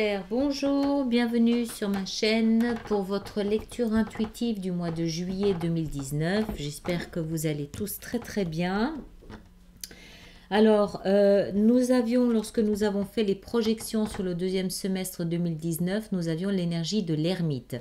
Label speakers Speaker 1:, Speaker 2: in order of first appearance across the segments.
Speaker 1: Super, bonjour, bienvenue sur ma chaîne pour votre lecture intuitive du mois de juillet 2019. J'espère que vous allez tous très très bien. Alors, lorsque nous avons fait les projections sur le deuxième semestre 2019, nous avions l'énergie de l'ermite.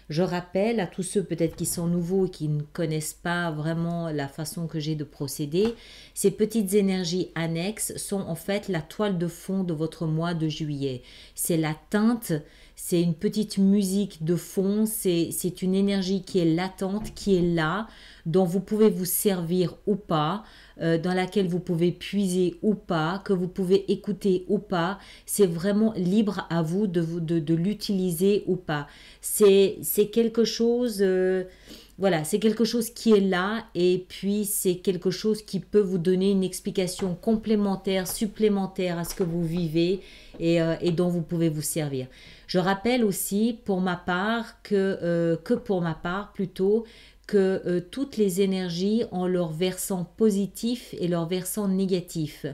Speaker 1: Je rappelle à tous ceux peut-être qui sont nouveaux et qui ne connaissent pas vraiment la façon que j'ai de procéder, ces petites énergies annexes sont en fait la toile de fond de votre mois de juillet. C'est la teinte, c'est une petite musique de fond, c'est une énergie qui est latente, qui est là, dont vous pouvez vous servir ou pas, dans laquelle vous pouvez puiser ou pas, que vous pouvez écouter ou pas. C'est vraiment libre à vous de l'utiliser ou pas. C'est quelque chose, voilà, c'est quelque chose qui est là et puis c'est quelque chose qui peut vous donner une explication complémentaire, supplémentaire à ce que vous vivez et dont vous pouvez vous servir. Je rappelle aussi pour ma part que pour ma part plutôt, que toutes les énergies ont leur versant positif et leur versant négatif.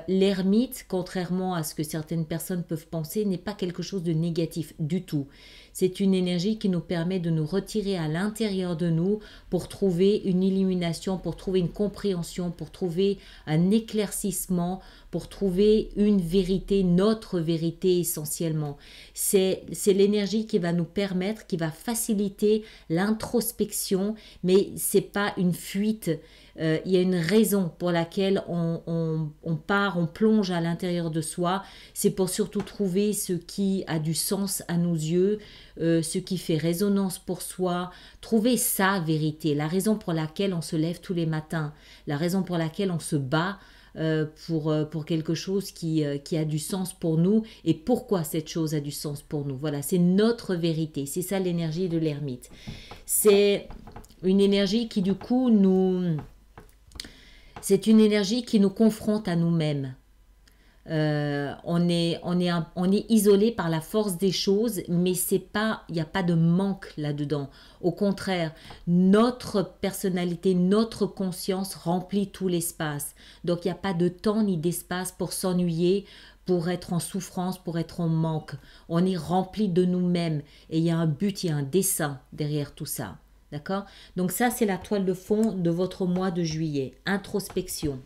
Speaker 1: L'ermite, contrairement à ce que certaines personnes peuvent penser, n'est pas quelque chose de négatif du tout. C'est une énergie qui nous permet de nous retirer à l'intérieur de nous pour trouver une illumination, pour trouver une compréhension, pour trouver un éclaircissement, pour trouver une vérité, notre vérité essentiellement. C'est l'énergie qui va nous permettre, qui va faciliter l'introspection, mais c'est pas une fuite. Il y a une raison pour laquelle on part, on plonge à l'intérieur de soi. C'est pour surtout trouver ce qui a du sens à nos yeux, ce qui fait résonance pour soi, trouver sa vérité, la raison pour laquelle on se lève tous les matins, la raison pour laquelle on se bat pour quelque chose qui a du sens pour nous et pourquoi cette chose a du sens pour nous. Voilà, c'est notre vérité, c'est ça l'énergie de l'ermite. C'est une énergie qui du coup c'est une énergie qui nous confronte à nous-mêmes. On est isolé par la force des choses, mais il n'y a pas de manque là-dedans. Au contraire, notre personnalité, notre conscience remplit tout l'espace. Donc il n'y a pas de temps ni d'espace pour s'ennuyer, pour être en souffrance, pour être en manque. On est rempli de nous-mêmes et il y a un but, il y a un dessein derrière tout ça. D'accord? Donc ça, c'est la toile de fond de votre mois de juillet. Introspection.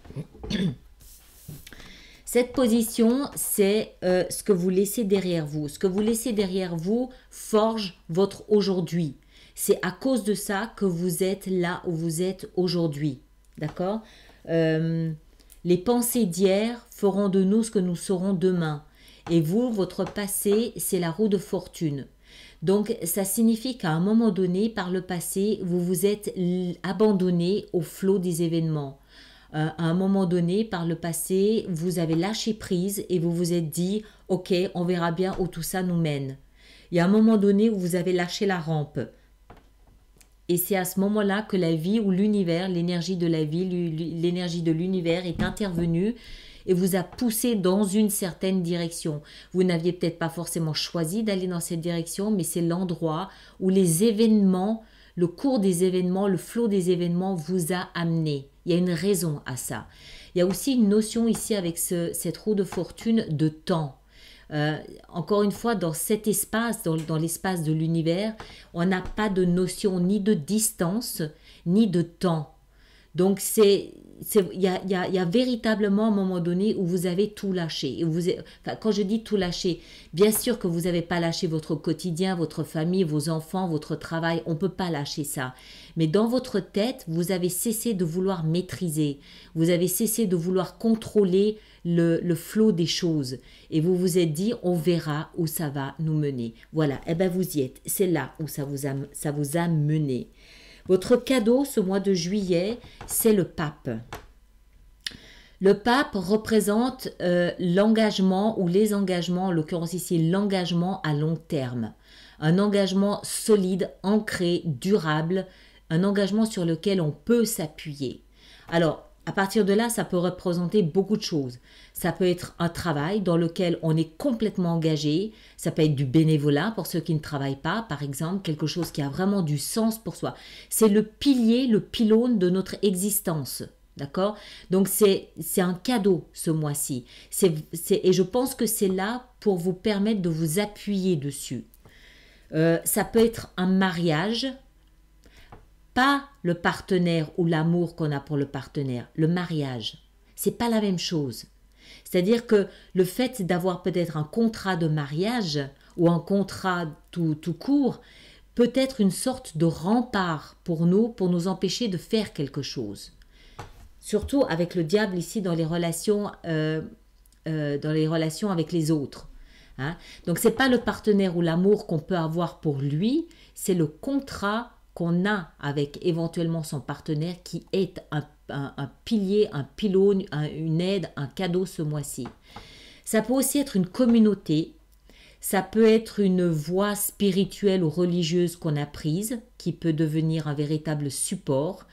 Speaker 1: Cette position, c'est ce que vous laissez derrière vous. Ce que vous laissez derrière vous forge votre aujourd'hui. C'est à cause de ça que vous êtes là où vous êtes aujourd'hui. D'accord? Les pensées d'hier feront de nous ce que nous serons demain. Et vous, votre passé, c'est la roue de fortune. Donc, ça signifie qu'à un moment donné, par le passé, vous vous êtes abandonné au flot des événements. À un moment donné, par le passé, vous avez lâché prise et vous vous êtes dit « Ok, on verra bien où tout ça nous mène ». Il y a un moment donné où vous avez lâché la rampe. Et c'est à ce moment-là que la vie ou l'univers, l'énergie de la vie, l'énergie de l'univers est intervenue et vous a poussé dans une certaine direction. Vous n'aviez peut-être pas forcément choisi d'aller dans cette direction, mais c'est l'endroit où les événements, le cours des événements, le flot des événements vous a amené. Il y a une raison à ça. Il y a aussi une notion ici avec cette roue de fortune de temps. Encore une fois, dans cet espace, dans l'espace de l'univers, on n'a pas de notion ni de distance, ni de temps. Donc, il y a véritablement un moment donné où vous avez tout lâché. Et quand je dis tout lâché, bien sûr que vous n'avez pas lâché votre quotidien, votre famille, vos enfants, votre travail. On ne peut pas lâcher ça. Mais dans votre tête, vous avez cessé de vouloir maîtriser. Vous avez cessé de vouloir contrôler le flot des choses. Et vous vous êtes dit, on verra où ça va nous mener. Voilà, et bien vous y êtes. C'est là où ça vous a mené. Votre cadeau ce mois de juillet, c'est le pape. Le pape représente l'engagement ou les engagements, en l'occurrence ici l'engagement à long terme. Un engagement solide, ancré, durable, un engagement sur lequel on peut s'appuyer. Alors, à partir de là, ça peut représenter beaucoup de choses. Ça peut être un travail dans lequel on est complètement engagé. Ça peut être du bénévolat pour ceux qui ne travaillent pas, par exemple, quelque chose qui a vraiment du sens pour soi. C'est le pilier, le pylône de notre existence. D'accord? Donc c'est un cadeau ce mois-ci. Et je pense que c'est là pour vous permettre de vous appuyer dessus. Ça peut être un mariage, pas le partenaire ou l'amour qu'on a pour le partenaire, le mariage. C'est pas la même chose. C'est-à-dire que le fait d'avoir peut-être un contrat de mariage ou un contrat tout court peut être une sorte de rempart pour nous empêcher de faire quelque chose. Surtout avec le diable ici dans les relations avec les autres. Hein? Donc c'est pas le partenaire ou l'amour qu'on peut avoir pour lui, c'est le contrat qu'on a avec éventuellement son partenaire qui est un pilier, un pylône, une aide, un cadeau ce mois-ci. Ça peut aussi être une communauté, ça peut être une voie spirituelle ou religieuse qu'on a prise, qui peut devenir un véritable support.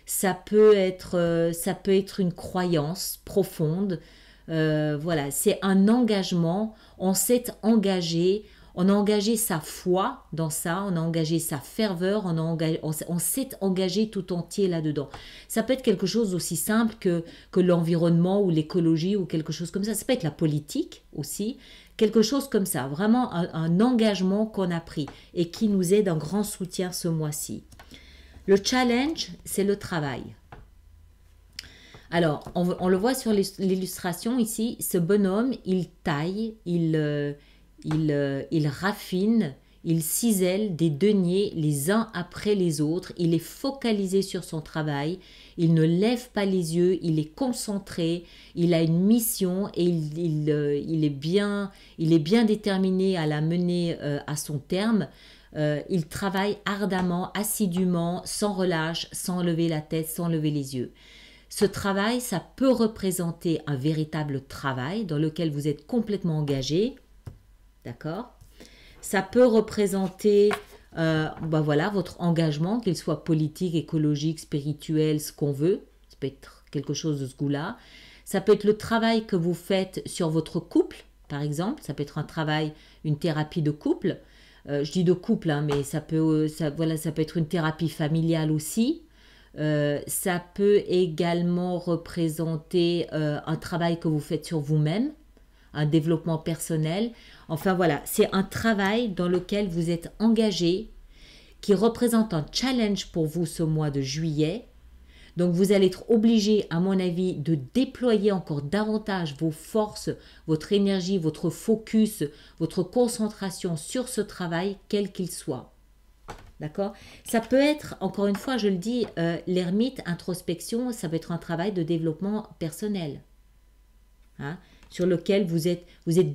Speaker 1: Ça peut être une croyance profonde. Voilà, c'est un engagement. On s'est engagé, on a engagé sa foi dans ça, on a engagé sa ferveur, on s'est engagé tout entier là-dedans. Ça peut être quelque chose aussi simple que l'environnement ou l'écologie ou quelque chose comme ça. Ça peut être la politique aussi, quelque chose comme ça. Vraiment un engagement qu'on a pris et qui nous est d'un grand soutien ce mois-ci. Le challenge, c'est le travail. Alors, on le voit sur l'illustration ici, ce bonhomme, il taille, il raffine, il cisèle des deniers les uns après les autres, il est focalisé sur son travail, il ne lève pas les yeux, il est concentré, il a une mission et il est bien déterminé à la mener à son terme. Il travaille ardemment, assidûment, sans relâche, sans lever la tête, sans lever les yeux. Ce travail, ça peut représenter un véritable travail dans lequel vous êtes complètement engagé. D'accord? Ça peut représenter voilà, votre engagement, qu'il soit politique, écologique, spirituel, ce qu'on veut. Ça peut être quelque chose de ce goût-là. Ça peut être le travail que vous faites sur votre couple, par exemple. Ça peut être un travail, une thérapie de couple. Je dis de couple, hein, mais ça peut être une thérapie familiale aussi. Ça peut également représenter un travail que vous faites sur vous-même, un développement personnel. Enfin voilà, c'est un travail dans lequel vous êtes engagé, qui représente un challenge pour vous ce mois de juillet. Donc vous allez être obligé, à mon avis, de déployer encore davantage vos forces, votre énergie, votre focus, votre concentration sur ce travail, quel qu'il soit. D'accord? Ça peut être, encore une fois, je le dis, l'ermite, introspection, ça peut être un travail de développement personnel. Hein? Sur lequel vous êtes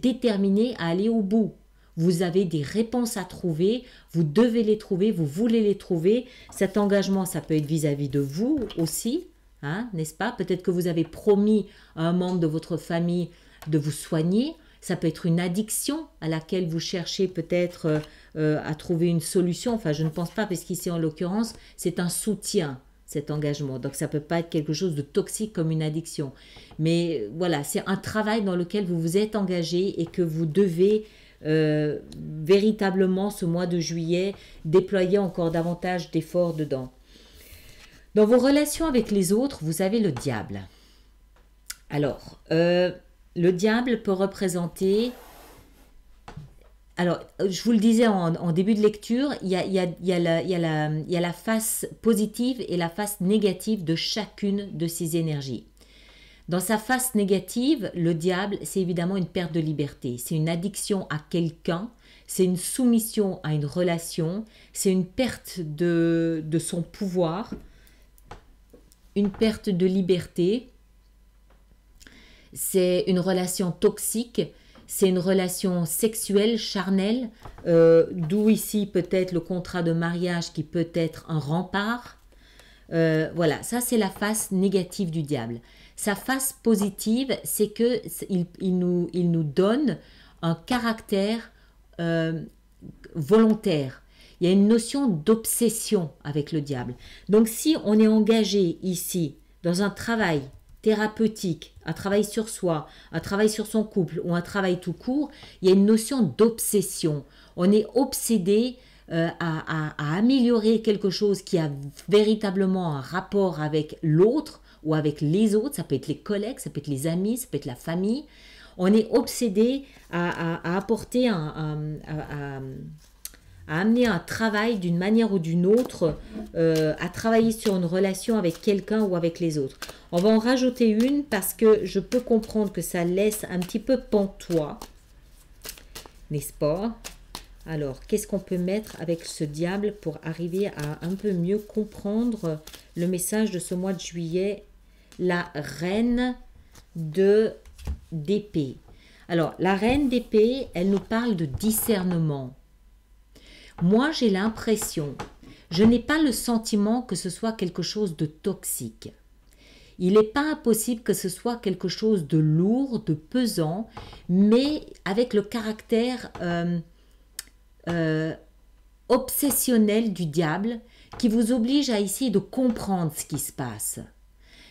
Speaker 1: déterminé à aller au bout. Vous avez des réponses à trouver, vous devez les trouver, vous voulez les trouver. Cet engagement, ça peut être vis-à-vis de vous aussi, hein, n'est-ce pas? Peut-être que vous avez promis à un membre de votre famille de vous soigner. Ça peut être une addiction à laquelle vous cherchez peut-être à trouver une solution. Enfin, je ne pense pas, parce qu'ici, en l'occurrence, c'est un soutien, cet engagement. Donc, ça ne peut pas être quelque chose de toxique comme une addiction. Mais voilà, c'est un travail dans lequel vous vous êtes engagé et que vous devez véritablement, ce mois de juillet, déployer encore davantage d'efforts dedans. Dans vos relations avec les autres, vous avez le diable. Alors, le diable peut représenter... Alors, je vous le disais en début de lecture, il y a la face positive et la face négative de chacune de ces énergies. Dans sa face négative, le diable, c'est évidemment une perte de liberté. C'est une addiction à quelqu'un, c'est une soumission à une relation, c'est une perte de son pouvoir, une perte de liberté. C'est une relation toxique, c'est une relation sexuelle, charnelle, d'où ici peut-être le contrat de mariage qui peut être un rempart. Voilà, ça c'est la face négative du diable. Sa face positive, c'est qu'il nous donne un caractère volontaire. Il y a une notion d'obsession avec le diable. Donc si on est engagé ici dans un travail thérapeutique, un travail sur soi, un travail sur son couple ou un travail tout court, il y a une notion d'obsession. On est obsédé à améliorer quelque chose qui a véritablement un rapport avec l'autre. ou avec les autres, ça peut être les collègues, ça peut être les amis, ça peut être la famille. On est obsédé à apporter à amener un travail d'une manière ou d'une autre, à travailler sur une relation avec quelqu'un ou avec les autres. On va en rajouter une parce que je peux comprendre que ça laisse un petit peu pantois, n'est-ce pas? Alors, qu'est-ce qu'on peut mettre avec ce diable pour arriver à un peu mieux comprendre le message de ce mois de juillet? La reine d'épée. Alors, la reine d'épée, elle nous parle de discernement. Moi, j'ai l'impression, je n'ai pas le sentiment que ce soit quelque chose de toxique. Il n'est pas impossible que ce soit quelque chose de lourd, de pesant, mais avec le caractère obsessionnel du diable qui vous oblige à essayer de comprendre ce qui se passe.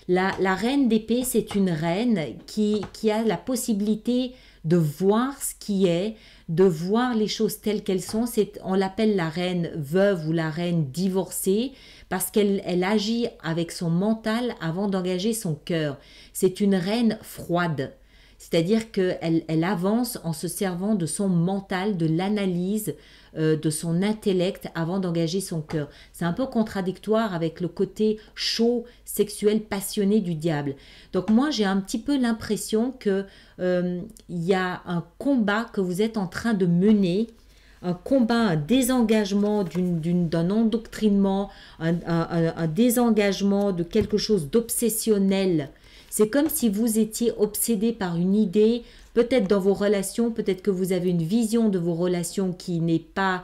Speaker 1: La reine d'épée, c'est une reine qui a la possibilité de voir ce qui est, de voir les choses telles qu'elles sont. On l'appelle la reine veuve ou la reine divorcée parce qu'elle agit avec son mental avant d'engager son cœur. C'est une reine froide, c'est-à-dire qu'elle avance en se servant de son mental, de l'analyse, de son intellect avant d'engager son cœur. C'est un peu contradictoire avec le côté chaud, sexuel, passionné du diable. Donc moi, j'ai un petit peu l'impression que y a un combat que vous êtes en train de mener, un combat, un désengagement d'un endoctrinement, un désengagement de quelque chose d'obsessionnel. C'est comme si vous étiez obsédé par une idée, peut-être dans vos relations, peut-être que vous avez une vision de vos relations qui n'est pas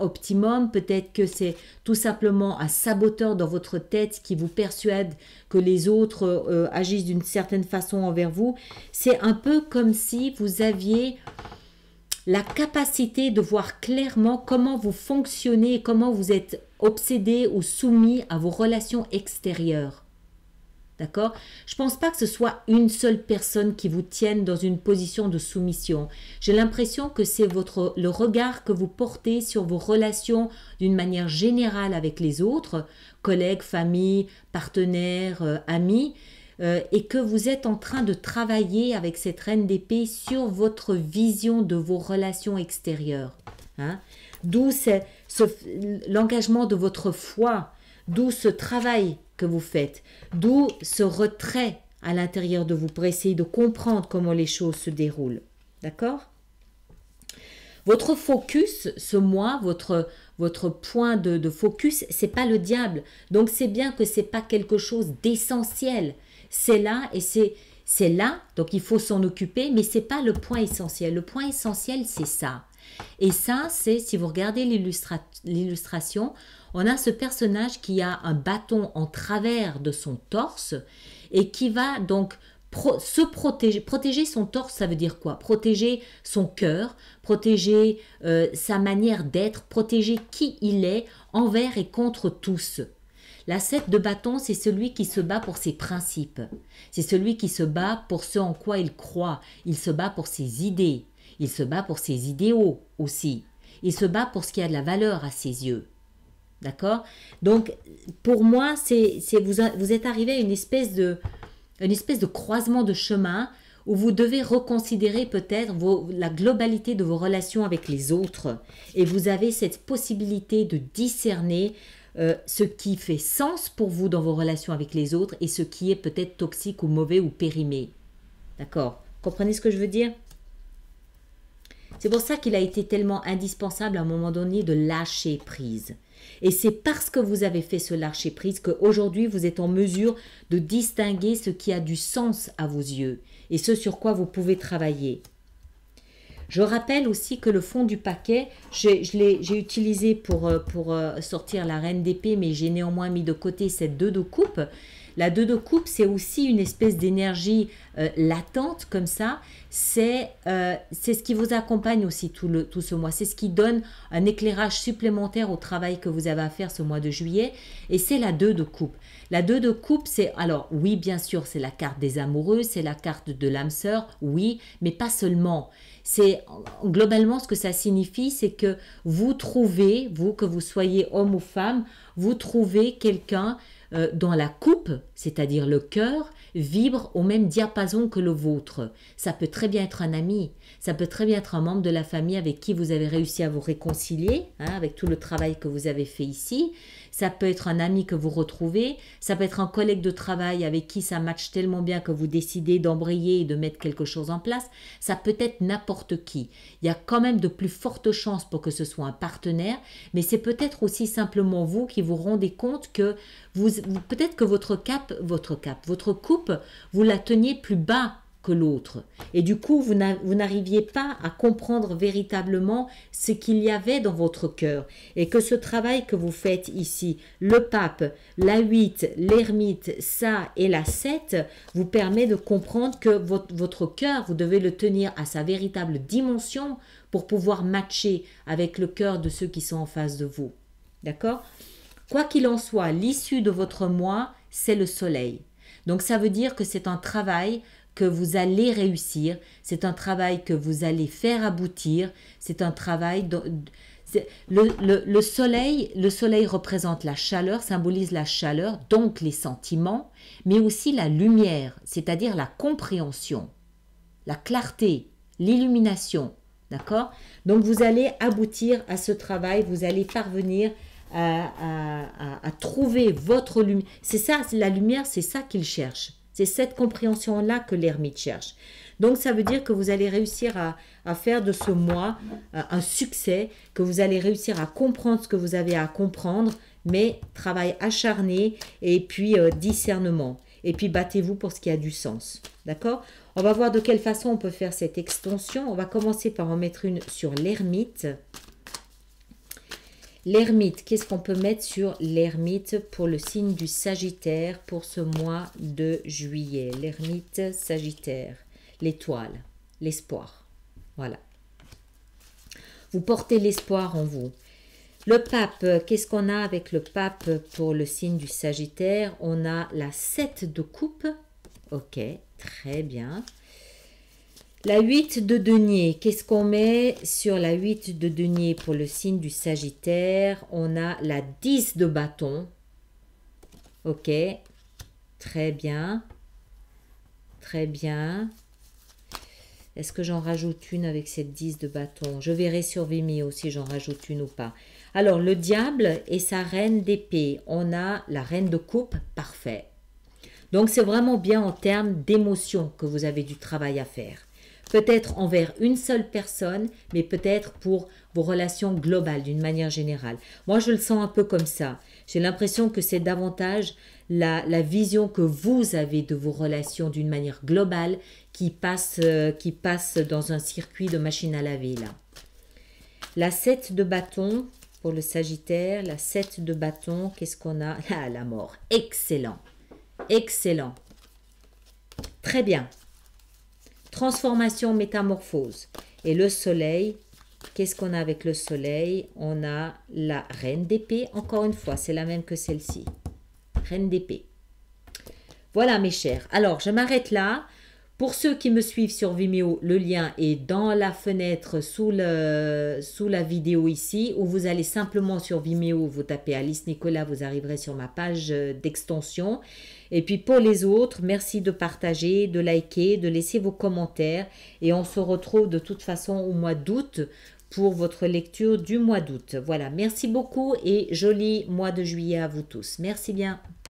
Speaker 1: optimum, peut-être que c'est tout simplement un saboteur dans votre tête qui vous persuade que les autres agissent d'une certaine façon envers vous. C'est un peu comme si vous aviez la capacité de voir clairement comment vous fonctionnez et comment vous êtes obsédé ou soumis à vos relations extérieures. D'accord? Je ne pense pas que ce soit une seule personne qui vous tienne dans une position de soumission. J'ai l'impression que c'est le regard que vous portez sur vos relations d'une manière générale avec les autres, collègues, famille, partenaires, amis, et que vous êtes en train de travailler avec cette reine d'épée sur votre vision de vos relations extérieures. Hein? D'où l'engagement de votre foi, d'où ce travail que vous faites, d'où ce retrait à l'intérieur de vous pour essayer de comprendre comment les choses se déroulent. D'accord? Votre focus, ce mois, votre point de focus, c'est pas le diable. Donc c'est bien que c'est pas quelque chose d'essentiel. C'est là et c'est là, donc il faut s'en occuper, mais c'est pas le point essentiel. Le point essentiel, c'est ça. Et ça, c'est, si vous regardez l'illustration, on a ce personnage qui a un bâton en travers de son torse et qui va donc se protéger. Protéger son torse, ça veut dire quoi? Protéger son cœur, protéger sa manière d'être, protéger qui il est envers et contre tous. La 7 de bâton, c'est celui qui se bat pour ses principes. C'est celui qui se bat pour ce en quoi il croit. Il se bat pour ses idées. Il se bat pour ses idéaux aussi. Il se bat pour ce qui a de la valeur à ses yeux. D'accord? Donc, pour moi, vous êtes arrivé à une espèce de croisement de chemin où vous devez reconsidérer peut-être la globalité de vos relations avec les autres. Et vous avez cette possibilité de discerner ce qui fait sens pour vous dans vos relations avec les autres et ce qui est peut-être toxique ou mauvais ou périmé. D'accord? Comprenez ce que je veux dire? C'est pour ça qu'il a été tellement indispensable à un moment donné de lâcher prise. Et c'est parce que vous avez fait ce lâcher prise qu'aujourd'hui vous êtes en mesure de distinguer ce qui a du sens à vos yeux et ce sur quoi vous pouvez travailler. Je rappelle aussi que le fond du paquet, j'ai utilisé pour sortir la reine d'épée, mais j'ai néanmoins mis de côté cette 2 de coupe. La 2 de coupe, c'est aussi une espèce d'énergie latente comme ça. C'est ce qui vous accompagne aussi tout ce mois. C'est ce qui donne un éclairage supplémentaire au travail que vous avez à faire ce mois de juillet. Et c'est la 2 de coupe. La 2 de coupe, c'est, alors oui, bien sûr, c'est la carte des amoureux, c'est la carte de l'âme sœur, oui, mais pas seulement. C'est globalement ce que ça signifie, c'est que vous trouvez, vous, que vous soyez homme ou femme, vous trouvez quelqu'un dont la coupe, c'est-à-dire le cœur, vibre au même diapason que le vôtre. Ça peut très bien être un ami, ça peut très bien être un membre de la famille avec qui vous avez réussi à vous réconcilier, hein, avec tout le travail que vous avez fait ici. Ça peut être un ami que vous retrouvez, ça peut être un collègue de travail avec qui ça matche tellement bien que vous décidez d'embrayer et de mettre quelque chose en place. Ça peut être n'importe qui. Il y a quand même de plus fortes chances pour que ce soit un partenaire, mais c'est peut-être aussi simplement vous qui vous rendez compte que peut-être que votre coupe, vous la teniez plus bas que l'autre. Et du coup, vous n'arriviez pas à comprendre véritablement ce qu'il y avait dans votre cœur. Et que ce travail que vous faites ici, le pape, la 8, l'ermite, ça et la 7, vous permet de comprendre que votre cœur, vous devez le tenir à sa véritable dimension pour pouvoir matcher avec le cœur de ceux qui sont en face de vous. D'accord ? Quoi qu'il en soit, l'issue de votre mois, c'est le soleil. Donc ça veut dire que c'est un travail que vous allez réussir, c'est un travail que vous allez faire aboutir, c'est un travail... Le soleil représente la chaleur, symbolise la chaleur, donc les sentiments, mais aussi la lumière, c'est-à-dire la compréhension, la clarté, l'illumination. D'accord ? Donc vous allez aboutir à ce travail, vous allez parvenir à trouver votre lumière. C'est ça, la lumière, c'est ça qu'il cherche. C'est cette compréhension-là que l'ermite cherche. Donc, ça veut dire que vous allez réussir à faire de ce mois un succès, que vous allez réussir à comprendre ce que vous avez à comprendre, mais travail acharné et puis discernement. Et puis, battez-vous pour ce qui a du sens. D'accord ? On va voir de quelle façon on peut faire cette extension. On va commencer par en mettre une sur l'ermite. L'ermite, qu'est-ce qu'on peut mettre sur l'ermite pour le signe du Sagittaire pour ce mois de juillet? L'ermite Sagittaire, l'étoile, l'espoir. Voilà. Vous portez l'espoir en vous. Le pape, qu'est-ce qu'on a avec le pape pour le signe du Sagittaire? On a la 7 de coupe. Ok, très bien. La 8 de denier, qu'est-ce qu'on met sur la 8 de denier pour le signe du Sagittaire? On a la 10 de bâton. Ok, très bien. Très bien. Est-ce que j'en rajoute une avec cette 10 de bâton? Je verrai sur Vimeo si j'en rajoute une ou pas. Alors, le diable et sa reine d'épée. On a la reine de coupe, parfait. Donc, c'est vraiment bien en termes d'émotion que vous avez du travail à faire. Peut-être envers une seule personne, mais peut-être pour vos relations globales d'une manière générale. Moi, je le sens un peu comme ça. J'ai l'impression que c'est davantage la vision que vous avez de vos relations d'une manière globale qui passe dans un circuit de machine à laver là. La 7 de bâton pour le Sagittaire, la 7 de bâton, qu'est-ce qu'on a? Ah, la mort. Excellent. Excellent. Très bien. Transformation, métamorphose. Et le soleil, qu'est-ce qu'on a avec le soleil? On a la reine d'épée, encore une fois, c'est la même que celle-ci. Reine d'épée. Voilà mes chers. Alors, je m'arrête là. Pour ceux qui me suivent sur Vimeo, le lien est dans la fenêtre sous la vidéo ici, où vous allez simplement sur Vimeo, vous tapez Alice Nicolas, vous arriverez sur ma page d'extension. Et puis pour les autres, merci de partager, de liker, de laisser vos commentaires. Et on se retrouve de toute façon au mois d'août pour votre lecture du mois d'août. Voilà, merci beaucoup et joli mois de juillet à vous tous. Merci bien.